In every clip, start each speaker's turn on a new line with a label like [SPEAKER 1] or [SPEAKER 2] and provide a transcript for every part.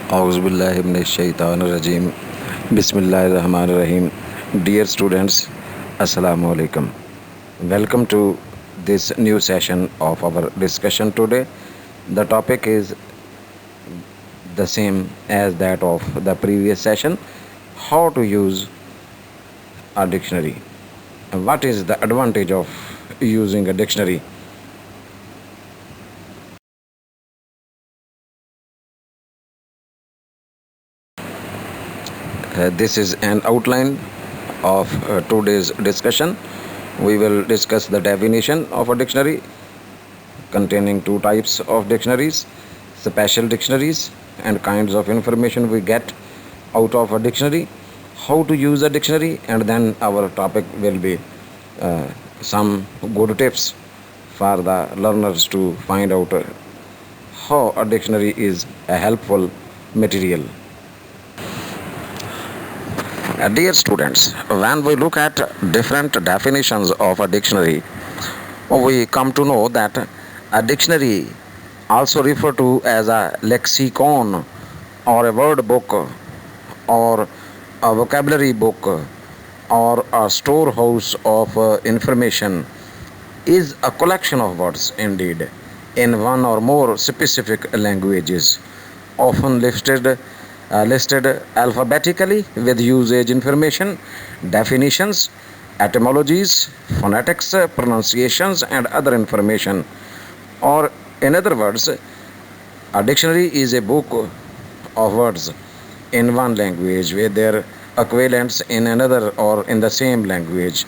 [SPEAKER 1] Auzu billahi minash shaitanir rajim. Bismillahir Rahmanir Rahim. Dear students, Assalamu alaikum. Welcome to this new session of our discussion today. The topic is the same as that of the previous session: how to use a dictionary. What is the advantage of using a dictionary? This is an outline of today's discussion. We will discuss the definition of a dictionary containing two types of dictionaries: special dictionaries and kinds of information we get out of a dictionary, how to use a dictionary, and then our topic will be some good tips for the learners to find out how a dictionary is a helpful material. Dear students, when we look at different definitions of a dictionary, we come to know that a dictionary, also referred to as a lexicon or a word book or a vocabulary book or a storehouse of information, is a collection of words indeed in one or more specific languages, often listed alphabetically with usage information, definitions, etymologies, phonetics, pronunciations, and other information. Or, in other words, a dictionary is a book of words in one language with their equivalents in another or in the same language,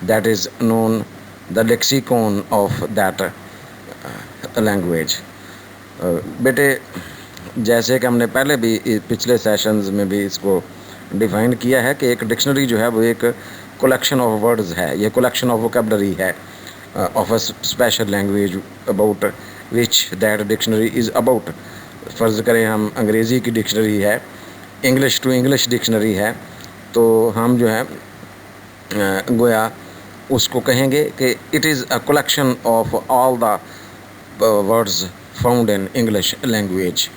[SPEAKER 1] that is known the lexicon of that language. बेटे, जैसे कि हमने पहले भी पिछले sessions में भी इसको डिफ़ाइन किया है कि एक डिक्शनरी जो है वो एक कलेक्शन ऑफ वर्ड्स है, ये कलेक्शन ऑफ वोकेबलरी है of a special language about which that dictionary is about. फ़र्ज़ करें हम अंग्रेज़ी की डिक्शनरी है, इंग्लिश टू इंग्लिश डिक्शनरी है, तो हम जो है गोया उसको कहेंगे कि it is a collection of all the words found in English language.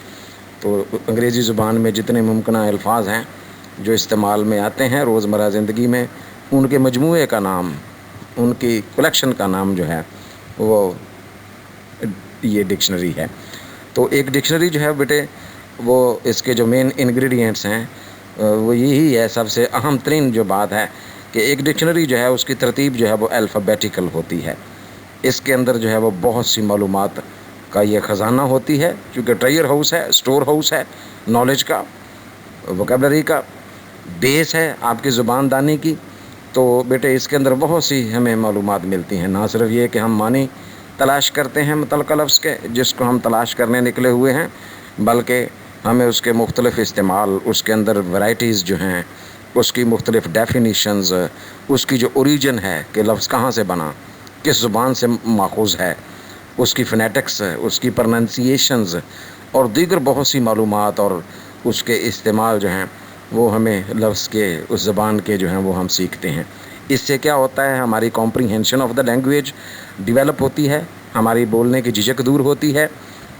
[SPEAKER 1] तो अंग्रेज़ी ज़ुबान में जितने मुमकिन अल्फाज हैं जो इस्तेमाल में आते हैं रोज़मर्रा ज़िंदगी में, उनके मजमूए का नाम, उनकी कलेक्शन का नाम जो है वो ये डिक्शनरी है. तो एक डिक्शनरी जो है बेटे, वो इसके जो मेन इंग्रेडिएंट्स हैं वो यही है. सबसे अहम तरीन जो बात है कि एक डिक्शनरी जो है उसकी तरतीब जो है वो अल्फ़ाबेटिकल होती है. इसके अंदर जो है वो बहुत सी मालूमात का ये ख़जाना होती है, क्योंकि ट्रेजर हाउस है, स्टोर हाउस है नॉलेज का, वोकेबलरी का, बेस है आपकी ज़ुबान दानी की. तो बेटे इसके अंदर बहुत सी हमें मालूमात मिलती हैं. ना सिर्फ ये कि हम मानी तलाश करते हैं मुतल्लिक़ लफ्ज़ के जिसको हम तलाश करने निकले हुए हैं, बल्कि हमें उसके मुख्तलिफ़ इस्तेमाल, उसके अंदर वैराइटीज़ जो हैं, उसकी मुख्तलिफ़ डेफिनीशंस, उसकी जो ओरिजिन है कि लफ्ज़ कहाँ से बना, किस ज़ुबान से माखूज़ है, उसकी फ़ोनेटिक्स, उसकी प्रोनंसिएशंस और दीगर बहुत सी मालूमात और उसके इस्तेमाल जो हैं वो हमें लफ्ज़ के उस ज़बान के जो हैं वो हम सीखते हैं. इससे क्या होता है, हमारी comprehension of the language develop होती है, हमारी बोलने की झिझक दूर होती है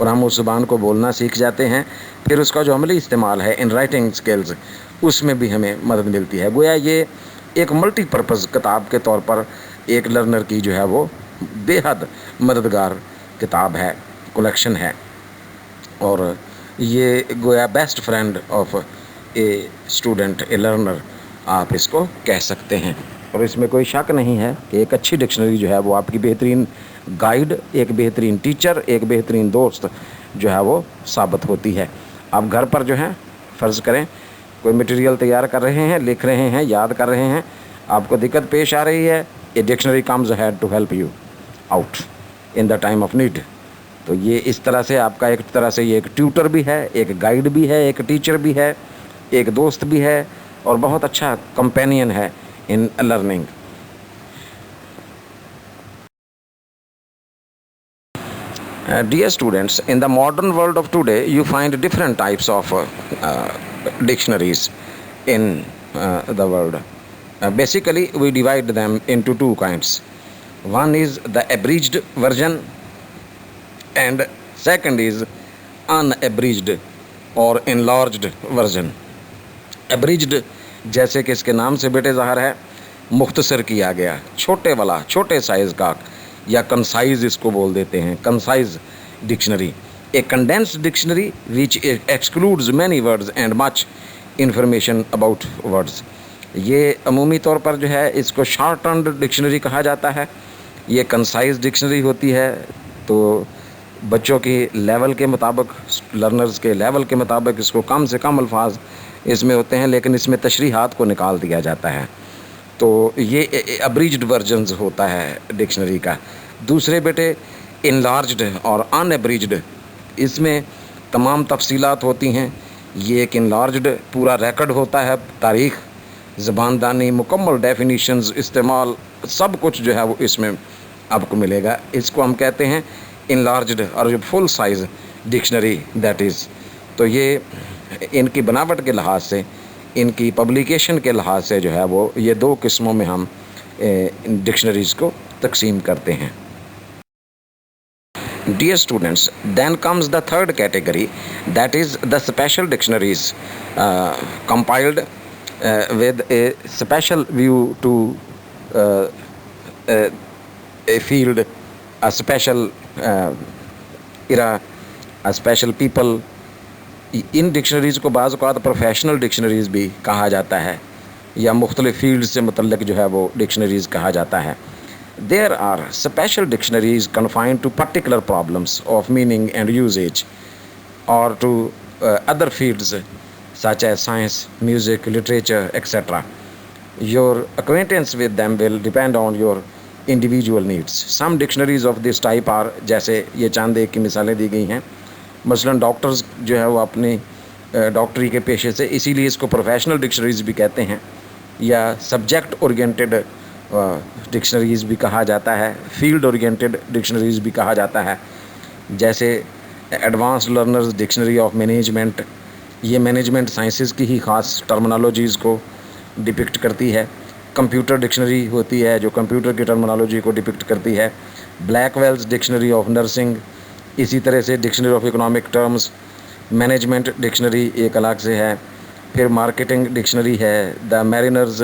[SPEAKER 1] और हम उस ज़बान को बोलना सीख जाते हैं. फिर उसका जो अमली इस्तेमाल है इन राइटिंग स्किल्स, उसमें भी हमें मदद मिलती है. गोया ये एक मल्टीपर्पज़ किताब के तौर पर एक लर्नर की जो है वो बेहद मददगार किताब है, कलेक्शन है, और ये गोया best friend of a student, A learner आप इसको कह सकते हैं. और इसमें कोई शक नहीं है कि एक अच्छी डिक्शनरी जो है वो आपकी बेहतरीन गाइड, एक बेहतरीन टीचर, एक बेहतरीन दोस्त जो है वो साबित होती है. आप घर पर जो है फ़र्ज़ करें कोई मटेरियल तैयार कर रहे हैं, लिख रहे हैं, याद कर रहे हैं, आपको दिक्कत पेश आ रही है, a dictionary comes ahead to help you out in the time of need. तो ये इस तरह से आपका एक तरह से ये एक ट्यूटर भी है, एक गाइड भी है, एक टीचर भी है, एक दोस्त भी है और बहुत अच्छा कंपेनियन है in learning. Dear students, in the modern world of today, you find different types of dictionaries in the world. Basically, we divide them into two kinds. One is the abridged version and second is unabridged और enlarged version. Abridged जैसे कि इसके नाम से बेटे ज़ाहिर है मुख्तसर किया गया, छोटे वाला, छोटे साइज़ का, या कंसाइज इसको बोल देते हैं, concise dictionary. A condensed dictionary which excludes many words and much information about words. ये अमूमी तौर पर जो है इसको शॉर्ट टर्म डिक्शनरी कहा जाता है। ये कंसाइज डिक्शनरी होती है, तो बच्चों की लेवल के मुताबिक, लर्नर्स के लेवल के मुताबिक इसको कम से कम अल्फाज इसमें होते हैं, लेकिन इसमें तशरीहात को निकाल दिया जाता है। तो ये अब्रीज्ड वर्जन्स होता है डिक्शनरी का। दूसरे बेटे इनलार्ज्ड और अनएब्रीज्ड, इसमें तमाम तफसीलात होती हैं। ये एक इनलार्ज्ड पूरा रिकॉर्ड होता है, तारीख़, ज़बानदानी, मुकम्मल डेफिनीशंस, इस्तेमाल, सब कुछ जो है वो इसमें आपको मिलेगा। इसको हम कहते हैं इनलार्ज्ड और जो full size dictionary that is. तो ये इनकी बनावट के लिहाज से, इनकी पब्लिकेशन के लिहाज से जो है वो ये दो किस्मों में हम डिक्शनरीज़ को तकसीम करते हैं। Dear students, then comes the third category, that is the special dictionaries, compiled with a special view to a field, a special era, a special people. In dictionaries को बाज़ औक़ात प्रोफेशनल डिक्शनरीज़ भी कहा जाता है, या मुख्तलिफ़ फील्ड से मुतल्लिक़ जो है वो डिक्शनरीज़ कहा जाता है। There are special dictionaries confined to particular problems of meaning and usage, or to other fields such as science, music, literature, etc. Your acquaintance with them will depend on your individual needs. Some dictionaries of this type are, जैसे ये चंद एक की मिसालें दी गई हैं। मसलन doctors जो है वो अपनी डॉक्टरी के पेशे से, इसीलिए इसको प्रोफेशनल डिक्शनरीज़ भी कहते हैं, या सब्जेक्ट ओरिएंटेड डिक्शनरीज़ भी कहा जाता है, फील्ड ओरिएंटेड डिक्शनरीज़ भी कहा जाता है। जैसे advance learners dictionary of management, ये मैनेजमेंट साइंसेस की ही ख़ास टर्मिनोलॉजीज़ को डिपिक्ट करती है। कंप्यूटर डिक्शनरी होती है जो कंप्यूटर की टर्मिनोलॉजी को डिपिक्ट करती है। ब्लैकवेल्स डिक्शनरी ऑफ नर्सिंग, इसी तरह से dictionary of economic terms. Management dictionary एक अलग से है। फिर मार्केटिंग डिक्शनरी है, द मैरिनर्स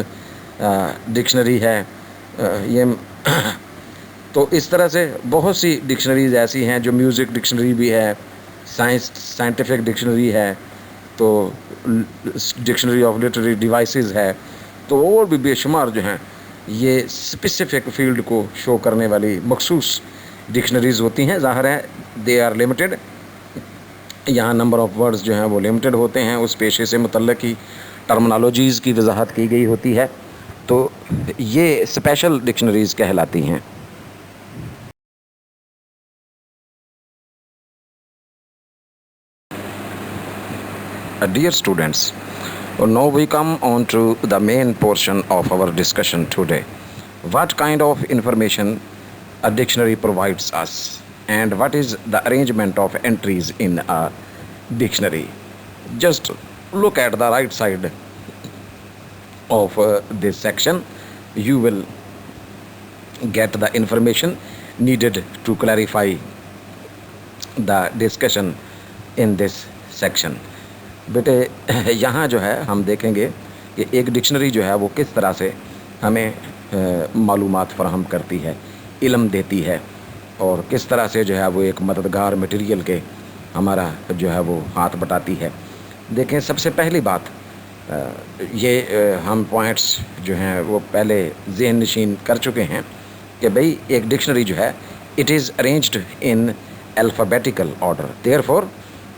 [SPEAKER 1] डिक्शनरी है। ये तो इस तरह से बहुत सी डिक्शनरीज़ ऐसी हैं, जो म्यूज़िक डिक्शनरी भी है, साइंटिफिक डिक्शनरी है, तो डिक्शनरी ऑफ लिटरेरी डिवाइसेस है। तो और भी बेशुमार जो हैं ये स्पेसिफिक फील्ड को शो करने वाली मखसूस डिक्शनरीज़ होती हैं। ज़ाहिर है दे आर लिमिटेड, यहाँ नंबर ऑफ़ वर्ड्स जो हैं वो लिमिटेड होते हैं, उस पेशे से मुतल्लिक़ ही टर्मिनोलॉजीज़ की वजाहत की गई होती है, तो ये स्पेशल डिक्शनरीज़ कहलाती हैं। Dear students, now we come on to the main portion of our discussion today. What kind of information a dictionary provides us, and what is the arrangement of entries in a dictionary? Just look at the right side of this section. You will get the information needed to clarify the discussion in this section. बेटे यहाँ जो है हम देखेंगे कि एक dictionary जो है वो किस तरह से हमें मालूमात फराहम करती है, इल्म देती है, और किस तरह से जो है वो एक मददगार मटेरियल के हमारा जो है वो हाथ बटाती है। देखें, सबसे पहली बात ये हम पॉइंट्स जो हैं वो पहले ज़हन नशीन कर चुके हैं कि भाई एक डिक्शनरी जो है it is arranged in alphabetical order, therefore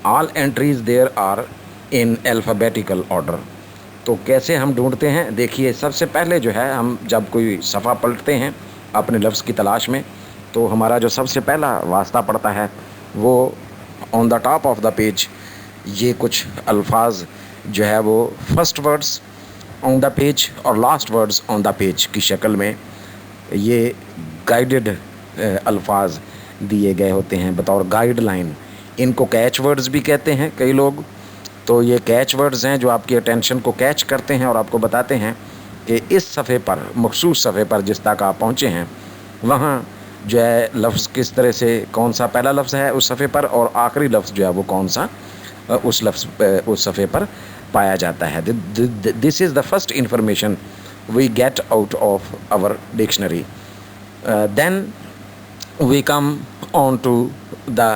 [SPEAKER 1] all entries there are in alphabetical order. तो कैसे हम ढूंढते हैं? देखिए, सबसे पहले जो है हम जब कोई सफ़ा पलटते हैं अपने लफ्ज़ की तलाश में, तो हमारा जो सबसे पहला वास्ता पड़ता है वो on the top of the page ये कुछ अल्फाज जो है वो first words on the page और last words on the page की शक्ल में ये गाइडेड अल्फाज दिए गए होते हैं बतौर गाइडलाइन। इनको कैच वर्ड्स भी कहते हैं कई लोग। तो ये कैच वर्ड्स हैं जो आपकी अटेंशन को कैच करते हैं और आपको बताते हैं कि इस सफ़े पर, मखसूस सफ़े पर जिस तक आप पहुँचे हैं, वहाँ जो है लफ्ज़ किस तरह से, कौन सा पहला लफ्ज़ है उस सफ़े पर और आखिरी लफ्ज़ जो है वो कौन सा उस लफ्ज़ उस सफ़े पर पाया जाता है. This is the first information we get out of our dictionary. Then we come on to the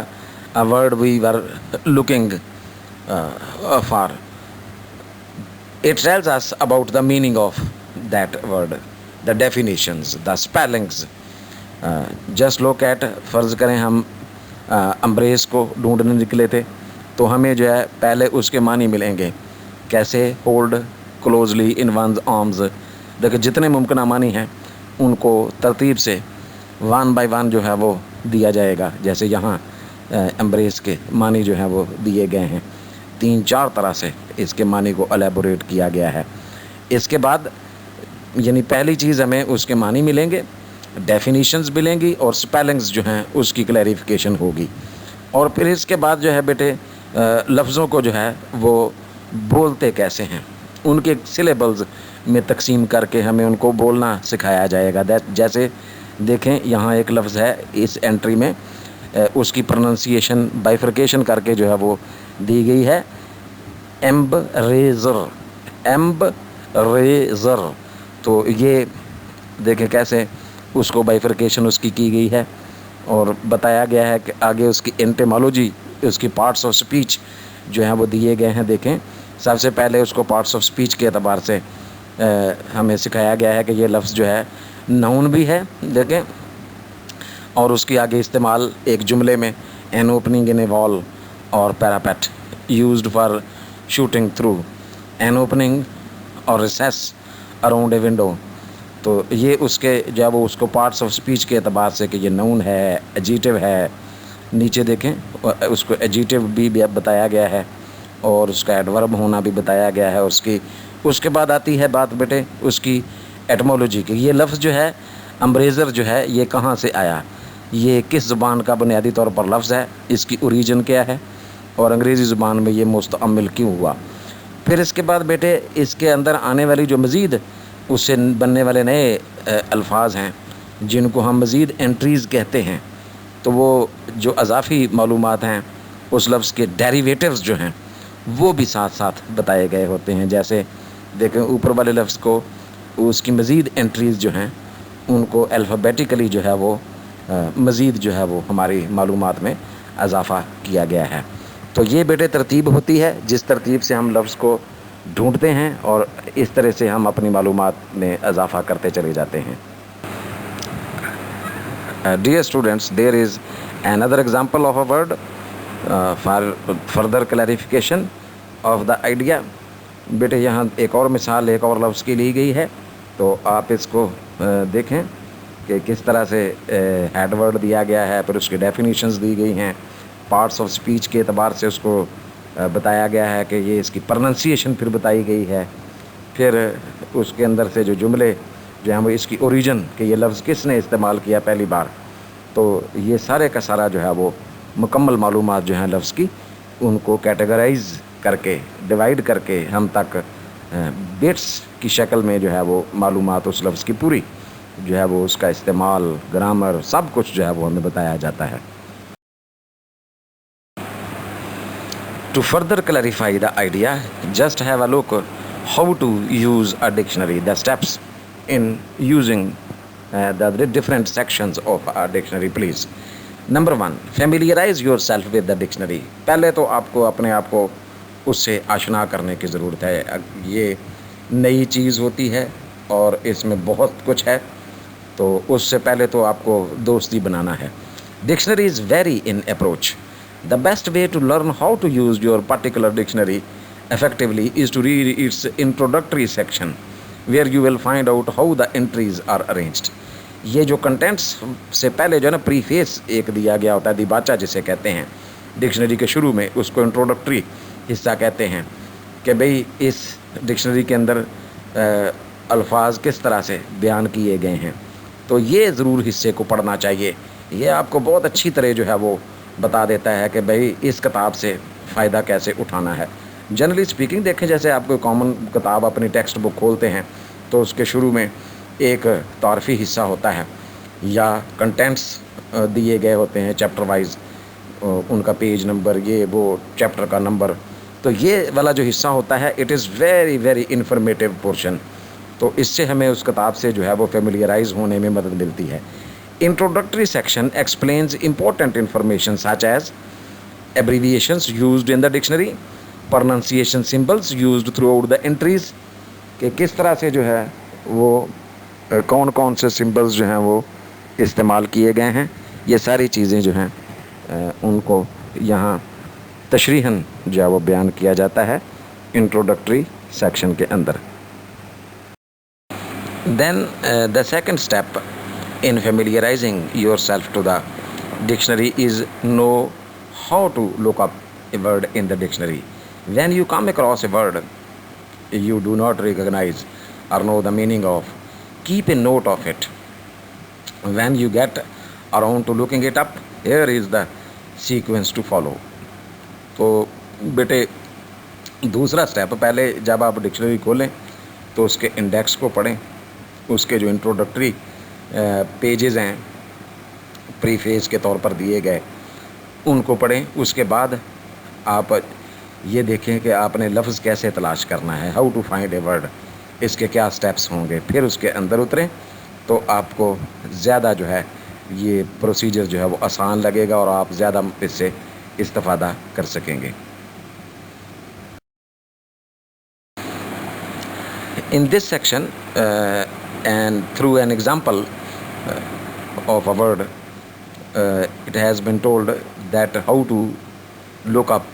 [SPEAKER 1] word we were looking for. It tells us about the meaning of that word, the definitions, the spellings. Just look at, फ़र्ज़ करें हम अम्ब्रेस को ढूंढने निकले थे, तो हमें जो है पहले उसके मानी मिलेंगे. कैसे? Hold closely in one's arms. देखिए जितने मुमकिन मानी हैं उनको तरतीब से वन बाय वन जो है वो दिया जाएगा. जैसे यहाँ एम्ब्रेस के मानी जो हैं वो दिए गए हैं. 3-4 तरह से इसके मानी को एलेबोरेट किया गया है. इसके बाद यानी पहली चीज़ हमें उसके मानी मिलेंगे, डेफिनीशंस मिलेंगी और स्पेलिंग्स जो हैं उसकी क्लैरिफिकेशन होगी. और फिर इसके बाद जो है बेटे लफ्ज़ों को जो है वो बोलते कैसे हैं, उनके सिलेबल्स में तकसीम करके हमें उनको बोलना सिखाया जाएगा. जैसे देखें यहाँ एक लफ्ज़ है इस एंट्री में, उसकी प्रोनाउंसिएशन बाइफर्केशन करके जो है वो दी गई है. एम्ब्रेज़र, एम्ब्रेज़र. तो ये देखें कैसे उसको बाइफर्केशन उसकी की गई है और बताया गया है कि आगे उसकी एंटेमोलॉजी, उसकी पार्ट्स ऑफ स्पीच जो हैं वो दिए गए हैं. देखें सबसे पहले उसको पार्ट्स ऑफ स्पीच के एतबार से हमें सिखाया गया है कि ये लफ्ज़ जो है नाउन भी है. देखें और उसकी आगे इस्तेमाल एक जुमले में, an opening in a wall or parapet used for shooting through, an opening or recess around a window. तो ये उसके जब वो उसको पार्ट्स ऑफ स्पीच के एतबार से कि ये नाउन है, एडजेक्टिव है. नीचे देखें उसको एडजेक्टिव भी बताया गया है और उसका एडवर्ब होना भी बताया गया है. उसके बाद आती है बात बेटे उसकी एटमोलॉजी की. ये लफ्ज़ जो है अम्ब्रेज़र जो है ये कहाँ से आया, ये किस ज़ुबान का बुनियादी तौर पर लफ्ज़ है, इसकी ओरिजिन क्या है और अंग्रेज़ी ज़ुबान में ये मुस्तअम्मिल क्यों हुआ. फिर इसके बाद बेटे इसके अंदर आने वाली जो मज़ीद उससे बनने वाले नए अल्फाज हैं जिनको हम मज़ीद एंट्रीज़ कहते हैं. तो वो जो अज़ाफ़ी मालूमात हैं उस लफ्ज़ के डेरिवेटिव्स जो हैं वो भी साथ साथ बताए गए होते हैं. जैसे देखें ऊपर वाले लफ्ज़ को उसकी मज़ीद एंट्रीज़ जो हैं उनको अल्फ़ाबेटिकली जो है वो मज़ीद जो है वो हमारी मालूमात में इजाफ़ा किया गया है. तो ये बेटे तरतीब होती है जिस तरतीब से हम लफ्ज़ को ढूंढते हैं और इस तरह से हम अपनी मालूमात में इजाफ़ा करते चले जाते हैं. Dear students, there is another example of a word for further clarification of the idea. बेटे यहाँ एक और मिसाल एक और लफ्ज़ की ली गई है, तो आप इसको देखें कि किस तरह से हेड वर्ड दिया गया है, फिर उसकी डेफिनेशंस दी गई हैं, पार्ट्स ऑफ स्पीच के एतबार से उसको बताया गया है कि ये इसकी प्रोनाउंसिएशन फिर बताई गई है, फिर उसके अंदर से जो जुमले जो हैं वो इसकी ओरिजिन कि ये लफ्ज़ किसने इस्तेमाल किया पहली बार. तो ये सारे का सारा जो है वो मुकम्मल मालूमात जो हैं लफ्ज़ की उनको कैटेगराइज़ करके डिवाइड करके हम तक बिट्स की शक्ल में जो है वो मालूमात उस लफ्ज़ की पूरी जो है वो उसका इस्तेमाल, ग्रामर, सब कुछ जो है वो हमें बताया जाता है. To further clarify the idea, just have a look how to use a dictionary, the steps in using the different sections of a dictionary, please. Number 1, familiarize yourself with the dictionary. पहले तो आपको अपने आप को उससे आशना करने की ज़रूरत है. ये नई चीज़ होती है और इसमें बहुत कुछ है, तो उससे पहले तो आपको दोस्ती बनाना है. Dictionary is very in approach. The best way to learn how to use your particular dictionary effectively is to read its introductory section, where you will find out how the entries are arranged. ये जो contents से पहले जो है ना preface एक दिया गया होता है, दिबाचा जिसे कहते हैं डिक्शनरी के शुरू में, उसको इंट्रोडक्टरी हिस्सा कहते हैं कि भाई इस डिक्शनरी के अंदर अल्फाज किस तरह से बयान किए गए हैं. तो ये ज़रूर हिस्से को पढ़ना चाहिए. ये आपको बहुत अच्छी तरह जो है वो बता देता है कि भाई इस किताब से फ़ायदा कैसे उठाना है. जनरली स्पीकिंग देखें, जैसे आप कोई कॉमन किताब अपनी टेक्स्ट बुक खोलते हैं तो उसके शुरू में एक तारफ़ी हिस्सा होता है या कंटेंट्स दिए गए होते हैं चैप्टर वाइज. उनका पेज नंबर, ये वो चैप्टर का नंबर। तो ये वाला जो हिस्सा होता है it is very very informative portion. तो इससे हमें उस किताब से जो है वो फेमिलियराइज होने में मदद मिलती है। Introductory section explains important information such as abbreviations used in the dictionary, pronunciation symbols used throughout the entries, कि किस तरह से जो है वो कौन कौन से सिंबल्स जो हैं वो इस्तेमाल किए गए हैं, ये सारी चीज़ें जो हैं उनको यहाँ तशरीहन जो है वो बयान किया जाता है इंट्रोडक्टरी सेक्शन के अंदर। Then the second step in familiarizing yourself to the dictionary is know how to look up a word in the dictionary. When you come across a word you do not recognize or know the meaning of, keep a note of it. When you get around to looking it up, here is the sequence to follow. तो बेटे दूसरा step, पहले जब आप dictionary खोलें तो उसके index को पढ़ें, उसके जो इंट्रोडक्टरी पेजेस हैं प्रीफेस के तौर पर दिए गए उनको पढ़ें। उसके बाद आप ये देखें कि आपने लफ्ज़ कैसे तलाश करना है, how to find a word, इसके क्या स्टेप्स होंगे, फिर उसके अंदर उतरें तो आपको ज़्यादा जो है ये प्रोसीजर जो है वो आसान लगेगा और आप ज़्यादा इससे इस्तेफ़ादा कर सकेंगे। In this section and through an example of a word, it has been told that how to look up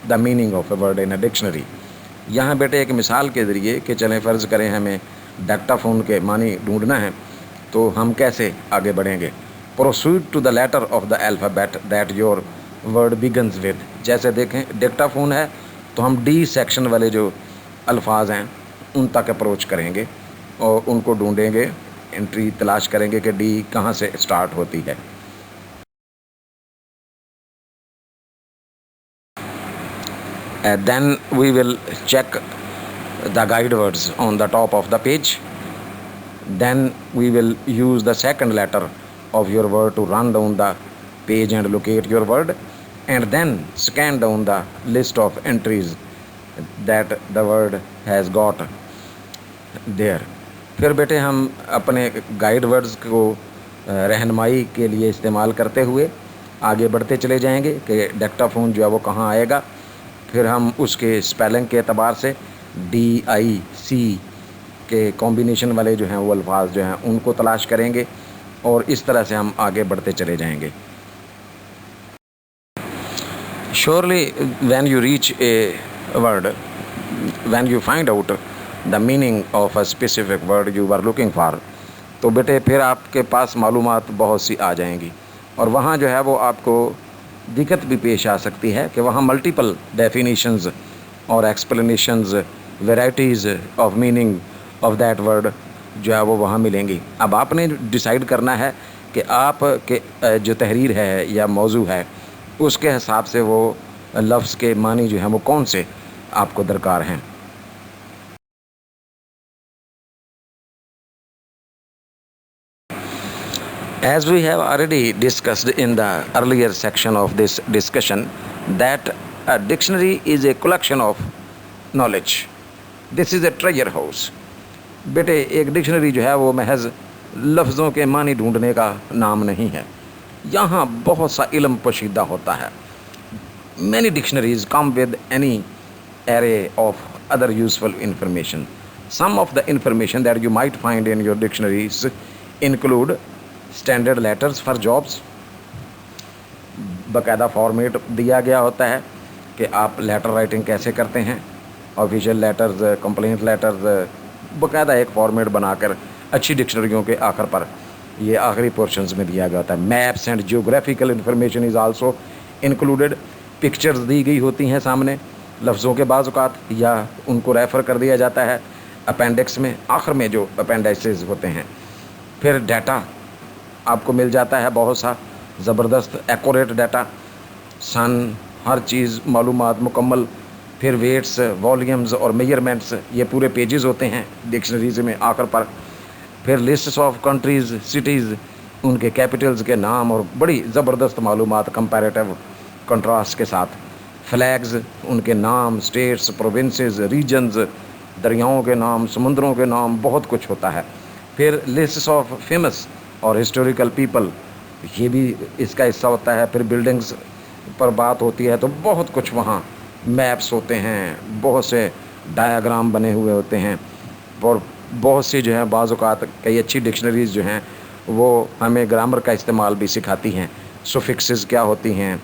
[SPEAKER 1] the meaning of a word in a dictionary. यहाँ बेटे एक मिसाल के ज़रिए कि चलें फ़र्ज़ करें हमें डाक्टाफोन के मानी ढूंढना है तो हम कैसे आगे बढ़ेंगे। Proceed to the letter of the alphabet that your word begins with. जैसे देखें डाक्टाफोन है तो हम डी सेक्शन वाले जो अल्फाज हैं उन तक अप्रोच करेंगे और उनको ढूंढेंगे, एंट्री तलाश करेंगे कि डी कहाँ से स्टार्ट होती है। Then we will check the guide words on the top of the page. Then we will use the second letter of your word to run down the page and locate your word, and then scan down the list of entries that the word has got there. फिर बेटे हम अपने guide words को रहनुमाई के लिए इस्तेमाल करते हुए आगे बढ़ते चले जाएंगे कि डाक्टाफोन जो है वो कहाँ आएगा। फिर हम उसके स्पेलिंग के एतबार से DIC के कॉम्बिनेशन वाले जो हैं वो अल्फाज जो हैं उनको तलाश करेंगे और इस तरह से हम आगे बढ़ते चले जाएंगे। Surely when you reach a word, when you find out the meaning of a specific word you were looking for, तो बेटे फिर आपके पास मालूमात बहुत सी आ जाएंगी और वहाँ जो है वो आपको दिक्कत भी पेश आ सकती है कि वहाँ मल्टीपल डेफिनेशंस और explanations, varieties of meaning of that word जो है वो वहाँ मिलेंगी। अब आपने डिसाइड करना है कि आप के जो तहरीर है या मौजू है उसके हिसाब से वो लफ्ज़ के मानी जो हैं वो कौन से आपको दरकार हैं। As we have already discussed in the earlier section of this discussion that a dictionary is a collection of knowledge. This is a treasure house. बेटे एक डिक्शनरी जो है वो महज लफ्ज़ों के मानी ढूंढने का नाम नहीं है, यहाँ बहुत सा इल्म पोशीदा होता है। Many dictionaries come with any array of other useful information. Some of the information that you might find in your dictionaries include standard letters for jobs. बाकायदा फॉर्मेट दिया गया होता है कि आप लेटर राइटिंग कैसे करते हैं, ऑफिशियल लेटर्स, कंप्लेंट लेटर्स, बाकायदा एक फॉर्मेट बनाकर अच्छी डिक्शनरियों के आखिर पर ये आखिरी पोर्शंस में दिया गया होता है। Maps and geographical information is also included. Pictures दी गई होती हैं सामने लफ्ज़ों के बाज़ औक़ात या उनको रेफ़र कर दिया जाता है अपेंडिक्स में, आखिर में जो अपेंडिसेस होते हैं। फिर डाटा आपको मिल जाता है बहुत सा ज़बरदस्त एक्यूरेट डाटा, सन, हर चीज़ मालूमात मुकम्मल। फिर वेट्स, वॉल्यूम्स और मेजरमेंट्स, ये पूरे पेजेस होते हैं डिक्शनरीज में आखिर पर। फिर लिस्ट्स ऑफ कंट्रीज़, सिटीज़, उनके कैपिटल्स के नाम और बड़ी ज़बरदस्त मालूमात, कंपैरेटिव कंट्रास्ट के साथ। फ्लैग्स, उनके नाम, स्टेट्स, प्रोविंसेस, रीजन्स, दरियाओं के नाम, समुद्रों के नाम, बहुत कुछ होता है। फिर लिस्ट्स ऑफ फेमस और हिस्टोरिकल पीपल, ये भी इसका हिस्सा होता है। फिर बिल्डिंग्स पर बात होती है तो बहुत कुछ वहाँ, मैप्स होते हैं, बहुत से डायग्राम बने हुए होते हैं, और बहुत सी जो है बाज़ औक़ात कई अच्छी डिक्शनरीज़ जो हैं वो हमें ग्रामर का इस्तेमाल भी सिखाती हैं। सुफिक्सेस क्या होती हैं,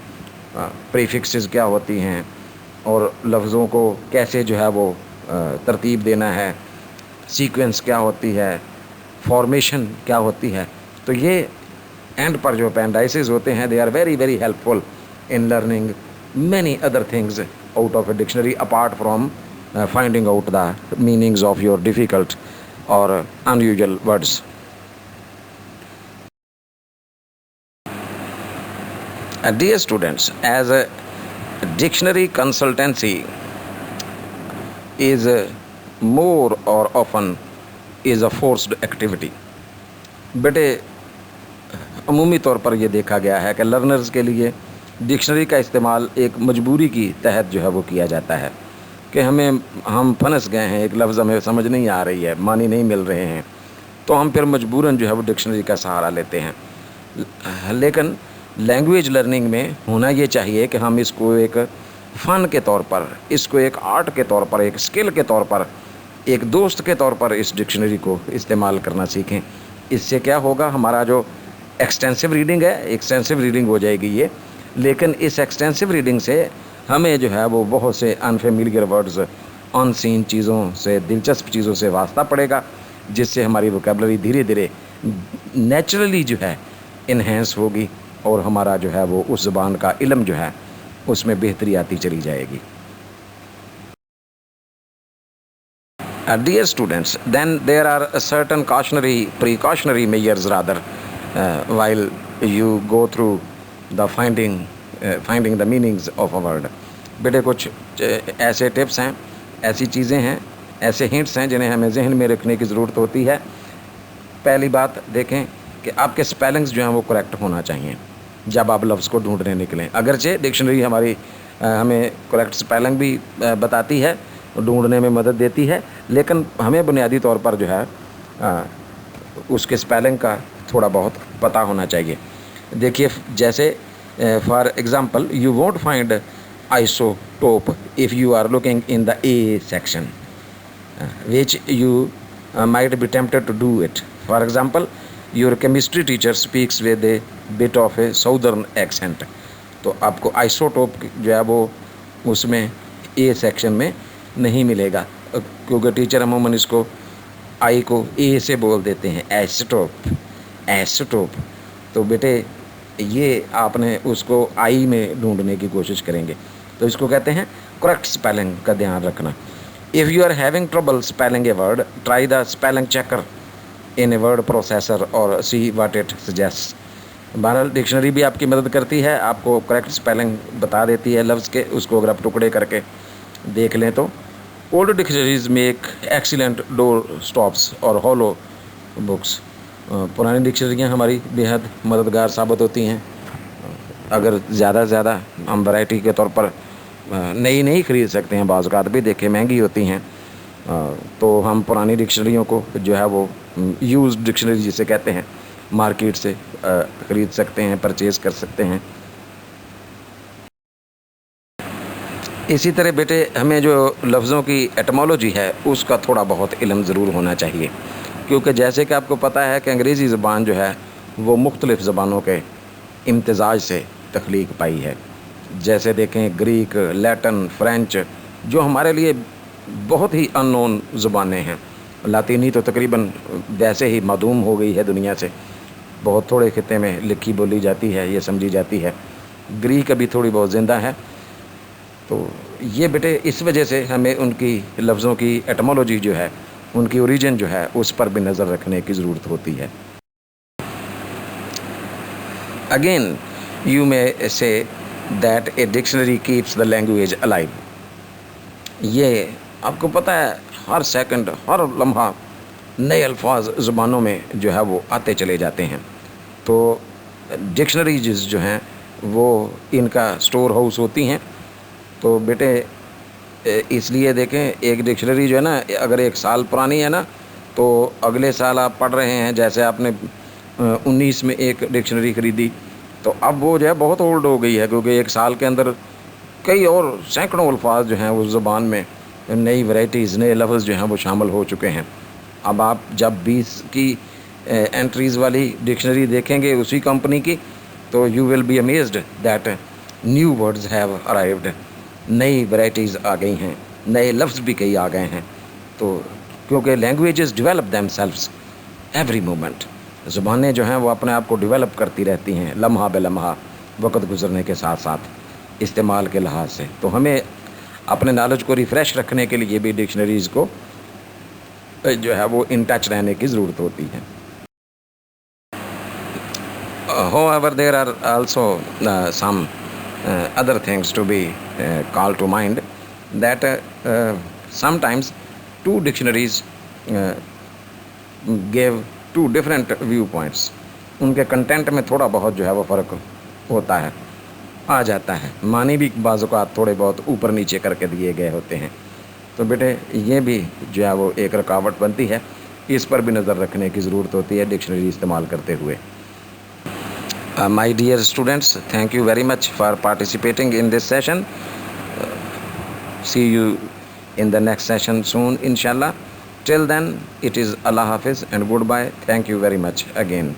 [SPEAKER 1] प्रीफिक्सेस क्या होती हैं, और लफ्ज़ों को कैसे जो है वो तरतीब देना है, सीक्वेंस क्या होती है, फॉर्मेशन क्या होती है। तो ये एंड पर जो अपेंडाइसिस होते हैं, they are very very helpful in learning many other things out of a dictionary apart from finding out the meanings of your difficult or unusual words. Dear students, as a dictionary consultancy is more or often is a forced activity. बेटे, अमूमी तौर पर यह देखा गया है कि learners के लिए डिक्शनरी का इस्तेमाल एक मजबूरी की तहत जो है वो किया जाता है कि हम फंस गए हैं, एक लफ्ज़ हमें समझ नहीं आ रही है, मानी नहीं मिल रहे हैं, तो हम फिर मजबूरन जो है वो डिक्शनरी का सहारा लेते हैं। लेकिन लैंग्वेज लर्निंग में होना ये चाहिए कि हम इसको एक फ़न के तौर पर, इसको एक आर्ट के तौर पर, एक स्किल के तौर पर, एक दोस्त के तौर पर इस डिक्शनरी को इस्तेमाल करना सीखें। इससे क्या होगा, हमारा जो एक्सटेंसिव रीडिंग है, एक्सटेंसिव रीडिंग हो जाएगी ये, लेकिन इस एक्सटेंसिव रीडिंग से हमें जो है वो बहुत से अनफेमिलियर वर्ड्स, अनसीन चीज़ों से, दिलचस्प चीज़ों से वास्ता पड़ेगा, जिससे हमारी वोकेबलरी धीरे धीरे नेचुरली जो है इन्हेंस होगी और हमारा जो है वो उस ज़बान का इल्म जो है उसमें बेहतरी आती चली जाएगी। Dear students, then there are certain precautionary measures rather while you go through the finding the meanings of a word. बेटे, कुछ ऐसे टिप्स हैं, ऐसी चीज़ें हैं, ऐसे हिंट्स हैं जिन्हें हमें जहन में रखने की ज़रूरत होती है। पहली बात देखें कि आपके स्पेलिंग्स जो हैं वो करेक्ट होना चाहिए जब आप लफ्ज़ को ढूंढने निकलें। अगरचे डिक्शनरी हमारी हमें करेक्ट स्पेलिंग भी बताती है, ढूंढने में मदद देती है, लेकिन हमें बुनियादी तौर पर जो है उसके स्पेलिंग का थोड़ा बहुत पता होना चाहिए। देखिए, जैसे for example, you won't find isotope if you are looking in the A section, which you might be tempted to do it. For example, your chemistry teacher speaks with a bit of a southern accent. तो आपको isotope जो है वो उसमें A section में नहीं मिलेगा, क्योंकि टीचर अमूमन इसको आई को A से बोल देते हैं, एसोटोप। तो बेटे, ये आपने उसको आई में ढूंढने की कोशिश करेंगे, तो इसको कहते हैं करेक्ट स्पेलिंग का ध्यान रखना। If you are having trouble spelling a word, try the spelling checker in a word processor और सी व्हाट इट सजेस्ट। बहरहाल डिक्शनरी भी आपकी मदद करती है, आपको करेक्ट स्पेलिंग बता देती है लफ्ज़ के, उसको अगर आप टुकड़े करके देख लें तो। Old dictionaries make excellent door stops और हॉलो बुक्स। पुरानी डिक्शनरियाँ हमारी बेहद मददगार साबित होती हैं। अगर ज़्यादा से ज़्यादा हम वैरायटी के तौर पर नई नहीं ख़रीद सकते हैं, बाज़ औक़ात भी देखें महंगी होती हैं, तो हम पुरानी डिक्शनरियों को जो है वो यूज़ डिक्शनरी जिसे कहते हैं मार्केट से ख़रीद सकते हैं, परचेज़ कर सकते हैं। इसी तरह बेटे, हमें जो लफ्ज़ों की एटमोलॉजी है उसका थोड़ा बहुत इल्म ज़रूर होना चाहिए, क्योंकि जैसे कि आपको पता है कि अंग्रेज़ी ज़बान जो है वो मुख्तलिफ़ ज़बानों के इम्तिज़ाज से तख्लीक पाई है। जैसे देखें, ग्रीक, लैटिन, फ्रेंच, जो हमारे लिए बहुत ही अननोन ज़बानें हैं। लातीनी तो तकरीबन वैसे ही मादूम हो गई है दुनिया से, बहुत थोड़े खिते में लिखी बोली जाती है, ये समझी जाती है। ग्रीक अभी थोड़ी बहुत ज़िंदा है। तो ये बेटे, इस वजह से हमें उनकी लफ्ज़ों की एटमोलॉजी जो है, उनकी ओरिजिन जो है, उस पर भी नज़र रखने की ज़रूरत होती है। Again you may say that a dictionary keeps the language alive. ये आपको पता है, हर सेकंड, हर लम्हा नए अल्फाज ज़ुबानों में जो है वो आते चले जाते हैं। तो डिक्शनरीज जो हैं وہ इनका स्टोर हाउस होती हैं। तो बेटे اس لیے دیکھیں ایک ڈکشنری جو ہے نا اگر 1 سال پرانی ہے نا تو اگلے سال آپ پڑھ رہے ہیں، جیسے آپ نے 19 میں ایک ڈکشنری خریدی تو اب وہ جو ہے بہت اولڈ ہو گئی ہے، کیونکہ 1 سال کے اندر کئی اور سینکڑوں الفاظ جو ہیں اس زبان میں نئی ورائٹیز، نئے لفظ جو ہیں وہ شامل ہو چکے ہیں۔ اب آپ جب 20 کی انٹریز والی ڈکشنری دیکھیں گے اسی کمپنی کی تو you will be amazed that new words have arrived, نئی ورائٹیز آ گئی ہیں، نئے لفظ بھی کئی آ گئے ہیں۔ تو کیونکہ languages develop them سیلفس every moment, زبانیں جو ہیں وہ اپنے آپ کو ڈیولپ کرتی رہتی ہیں لمحہ بے لمحہ، وقت گزرنے کے ساتھ ساتھ استعمال کے لحاظ سے۔ تو ہمیں اپنے نالج کو ریفریش رکھنے کے لیے بھی ڈکشنریز کو جو ہے وہ ان ٹچ رہنے کی ضرورت ہوتی ہے۔ However, there are also some other things to be called to mind, that sometimes two dictionaries gave two different viewpoints. ان کے کنٹینٹ میں تھوڑا بہت جو ہے وہ فرق ہوتا ہے، آ جاتا ہے، معنی بھی بعض اوقات تھوڑے بہت اوپر نیچے کر کے دیے گئے ہوتے ہیں۔ تو بیٹے یہ بھی جو ہے وہ ایک رکاوٹ بنتی ہے، اس پر بھی نظر رکھنے کی ضرورت ہوتی ہے ڈکشنری استعمال کرتے ہوئے۔ My dear students, thank you very much for participating in this session. See you in the next session soon, inshallah. Till then, it is Allah Hafiz and goodbye. Thank you very much again.